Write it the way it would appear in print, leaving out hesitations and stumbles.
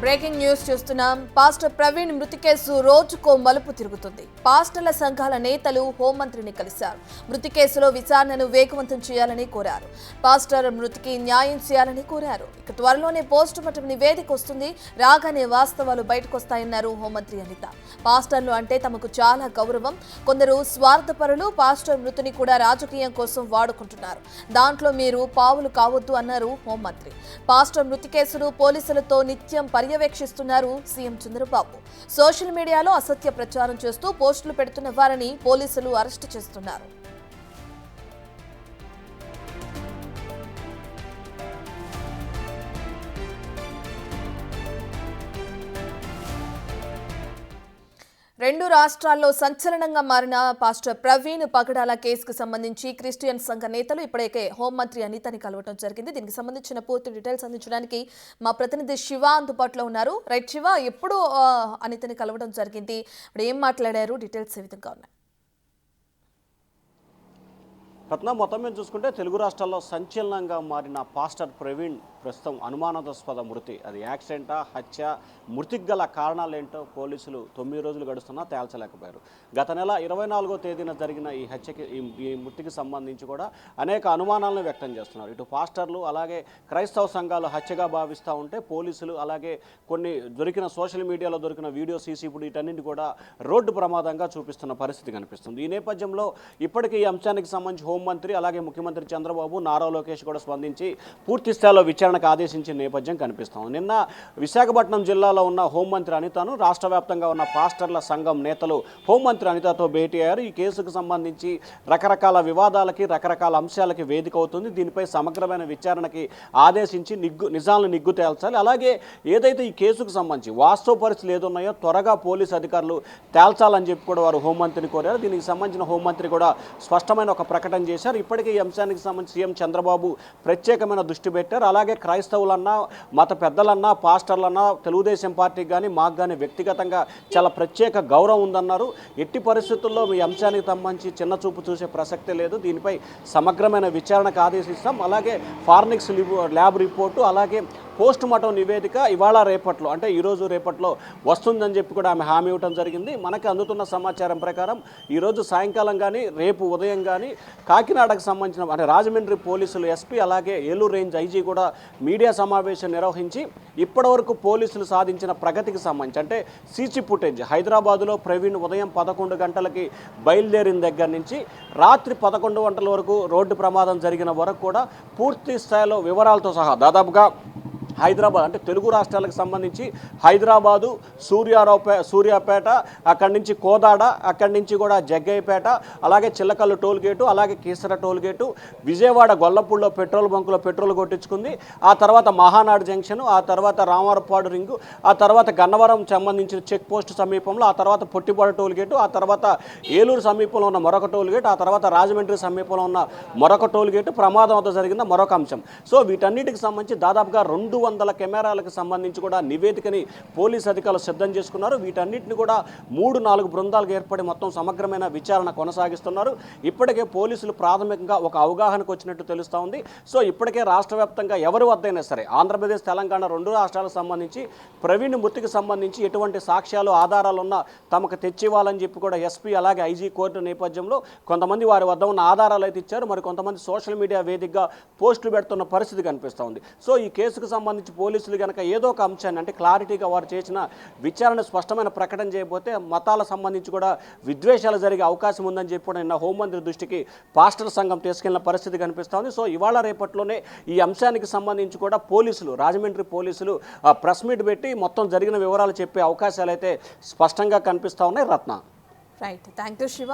Breaking news చూస్తున్నాం. Pastor Praveen మృతి case రోజుకో మలుపు తిరుగుతుంది. పాస్టర్ల సంఘాల నేతలు హోంమంత్రిని కలిశారు. మృతి కేసులో విచారణను వేగవంతం చేయాలని కోరారు. పాస్టర్ మృతికి న్యాయం చేయాలని కోరారు. ఇక త్వరలోనే పోస్టుమార్టం నివేదిక వస్తుంది. రాగానే వాస్తవాలు బయటకొస్తాయన్నారు హోంమంత్రి అనిత. పాస్టర్లు అంటే తమకు చాలా గౌరవం. కొందరు స్వార్థపరులు పాస్టర్ మృతిని కూడా రాజకీయం కోసం వాడుకుంటున్నారు. దాంట్లో మీరు పావులు కావద్దు అన్నారు హోంమంత్రి. పాస్టర్ మృతి కేసును పోలీసులతో నిత్యం పర్యవేక్షిస్తున్నారు సీఎం చంద్రబాబు. సోషల్ మీడియాలో అసత్య ప్రచారం చేస్తూ పోస్టులు పెడుతున్న వారిని పోలీసులు అరెస్టు చేస్తున్నారు. రెండు రాష్ట్రాల్లో సంచలనంగా మారిన పాస్టర్ ప్రవీణ్ పగడాల కేసుకు సంబంధించి క్రిస్టియన్ సంఘ నేతలు ఇప్పటికే హోంమంత్రి అనితని కలవడం జరిగింది. దీనికి సంబంధించిన పూర్తి డీటెయిల్స్ అందించడానికి మా ప్రతినిధి శివ అందుబాటులో ఉన్నారు. రైట్ శివ, ఎప్పుడు అనితని కలవడం జరిగింది, ఇప్పుడు ఏం మాట్లాడారు, డీటెయిల్స్ ఏ విధంగా ఉన్నాయి? రత్న, మొత్తం మీద చూసుకుంటే తెలుగు రాష్ట్రాల్లో సంచలనంగా మారిన పాస్టర్ ప్రవీణ్ ప్రస్తుతం అనుమానాస్పద మృతి, అది యాక్సిడెంటా, హత్య, మృతికి గల కారణాలేంటో పోలీసులు 9 రోజులు గడుస్తున్నా తేల్చలేకపోయారు. గత నెల 24వ తేదీన జరిగిన ఈ హత్యకి ఈ మృతికి సంబంధించి కూడా అనేక అనుమానాలను వ్యక్తం చేస్తున్నారు. ఇటు పాస్టర్లు అలాగే క్రైస్తవ సంఘాలు హత్యగా భావిస్తూ ఉంటే పోలీసులు అలాగే కొన్ని దొరికిన సోషల్ మీడియాలో దొరికిన వీడియో సీసీ వీటన్నింటి కూడా రోడ్డు ప్రమాదంగా చూపిస్తున్న పరిస్థితి కనిపిస్తుంది. ఈ నేపథ్యంలో ఇప్పటికీ ఈ అంశానికి సంబంధించి హోంమంత్రి అలాగే ముఖ్యమంత్రి చంద్రబాబు, నారా లోకేష్ కూడా స్పందించి పూర్తి స్థాయిలో విచారణకు ఆదేశించిన నేపథ్యం కనిపిస్తాం. నిన్న విశాఖపట్నం జిల్లాలో ఉన్న హోంమంత్రి అనితను రాష్ట్ర వ్యాప్తంగా ఉన్న పాస్టర్ల సంఘం నేతలు హోంమంత్రి అనితతో భేటీ అయ్యారు. ఈ కేసుకు సంబంధించి రకరకాల వివాదాలకి రకరకాల అంశాలకి వేదిక అవుతుంది. దీనిపై సమగ్రమైన విచారణకి ఆదేశించి నిజాలను నిగ్గు తేల్చాలి. అలాగే ఏదైతే ఈ కేసుకు సంబంధించి వాస్తవ పరిస్థితులు ఏదున్నాయో త్వరగా పోలీసు అధికారులు తేల్చాలని చెప్పి కూడా వారు హోంమంత్రిని కోరారు. దీనికి సంబంధించిన హోంమంత్రి కూడా స్పష్టమైన ఒక ప్రకటన చేశారు. ఇప్పటికే ఈ అంశానికి సంబంధించి సీఎం చంద్రబాబు ప్రత్యేకమైన దృష్టి పెట్టారు. అలాగే క్రైస్తవులన్నా, మత పెద్దలన్నా, పాస్టర్లన్నా తెలుగుదేశం పార్టీకి కానీ మాకు కానీ వ్యక్తిగతంగా చాలా ప్రత్యేక గౌరవం ఉందన్నారు. ఎట్టి పరిస్థితుల్లో ఈ అంశానికి సంబంధించి చిన్న చూపు చూసే ప్రసక్తే లేదు. దీనిపై సమగ్రమైన విచారణకు ఆదేశిస్తాం. అలాగే ఫారెన్సిక్ ల్యాబ్ రిపోర్టు అలాగే పోస్ట్ మార్టం నివేదిక ఇవాళ రేపట్లో అంటే ఈరోజు రేపట్లో వస్తుందని చెప్పి కూడా ఆమె హామీ ఇవ్వడం జరిగింది. మనకు అందుతున్న సమాచారం ప్రకారం ఈరోజు సాయంకాలం కానీ రేపు ఉదయం కానీ కాకినాడకు సంబంధించిన అంటే రాజమండ్రి పోలీసులు ఎస్పీ అలాగే ఏలూరు రేంజ్ ఐజీ కూడా మీడియా సమావేశం నిర్వహించి ఇప్పటివరకు పోలీసులు సాధించిన ప్రగతికి సంబంధించి అంటే సీసీ ఫుటేజ్ హైదరాబాదులో ప్రవీణ్ ఉదయం 11 గంటలకి బయలుదేరిన దగ్గర నుంచి రాత్రి 11 గంటల వరకు రోడ్డు ప్రమాదం జరిగిన వరకు కూడా పూర్తి స్థాయిలో వివరాలతో సహా దాదాపుగా హైదరాబాద్ అంటే తెలుగు రాష్ట్రాలకు సంబంధించి హైదరాబాదు, సూర్యాపేట, అక్కడి నుంచి కోదాడ, అక్కడి నుంచి కూడా జగ్గయ్యపేట, అలాగే చిల్లకల్లు టోల్గేటు, అలాగే కీసర టోల్గేటు, విజయవాడ గొల్లపూడిలో పెట్రోల్ బంకులో పెట్రోల్ కొట్టించుకుంది. ఆ తర్వాత మహానాడు జంక్షన్, ఆ తర్వాత రామవరపాడు రింగు, ఆ తర్వాత గన్నవరం సంబంధించిన చెక్ పోస్ట్ సమీపంలో, ఆ తర్వాత పొట్టిపాడు టోల్గేటు, ఆ తర్వాత ఏలూరు సమీపంలో ఉన్న మరొక టోల్గేట్, ఆ తర్వాత రాజమండ్రి సమీపంలో ఉన్న మరొక టోల్గేటు ప్రమాదం వద్ద జరిగిన మరొక అంశం. సో వీటన్నిటికి సంబంధించి దాదాపుగా 200 కెమెరాలకు సంబంధించి కూడా నివేదికని పోలీసు అధికారులు సిద్ధం చేసుకున్నారు. వీటన్నిటిని కూడా 3-4 బృందాలుగా ఏర్పడి మొత్తం సమగ్రమైన విచారణ కొనసాగిస్తున్నారు. ఇప్పటికే పోలీసులు ప్రాథమికంగా ఒక అవగాహనకు వచ్చినట్టు తెలుస్తూ ఉంది. సో ఇప్పటికే రాష్ట్ర వ్యాప్తంగా ఎవరి వద్దైనా సరే ఆంధ్రప్రదేశ్, తెలంగాణ 2 రాష్ట్రాలకు సంబంధించి ప్రవీణ్ మృతికి సంబంధించి ఎటువంటి సాక్ష్యాలు ఆధారాలు ఉన్నా తమకు తెచ్చివ్వాలని చెప్పి కూడా ఎస్పీ అలాగే ఐజీ కోర్టు నేపథ్యంలో కొంతమంది వారి వద్ద ఉన్న ఆధారాలు అయితే ఇచ్చారు. మరి కొంతమంది సోషల్ మీడియా వేదికగా పోస్టులు పెడుతున్న పరిస్థితి కనిపిస్తూ ఉంది. సో ఈ కేసుకు సంబంధించి పోలీసులు కనుక ఏదో ఒక అంశాన్ని అంటే క్లారిటీగా వారు చేసిన విచారణ స్పష్టమైన ప్రకటన చేయకపోతే మతాలకు సంబంధించి కూడా విద్వేషాలు జరిగే అవకాశం ఉందని చెప్పి కూడా నిన్న హోంమంత్రి దృష్టికి పాస్టర్ సంఘం తీసుకెళ్లిన పరిస్థితి కనిపిస్తోంది. సో ఇవాళ రేపట్లోనే ఈ అంశానికి సంబంధించి కూడా పోలీసులు రాజమండ్రి పోలీసులు ప్రెస్ మీట్ పెట్టి మొత్తం జరిగిన వివరాలు చెప్పే అవకాశాలు అయితే స్పష్టంగా కనిపిస్తూ ఉన్నాయి. రత్న, రైట్, థ్యాంక్ యూ శివ.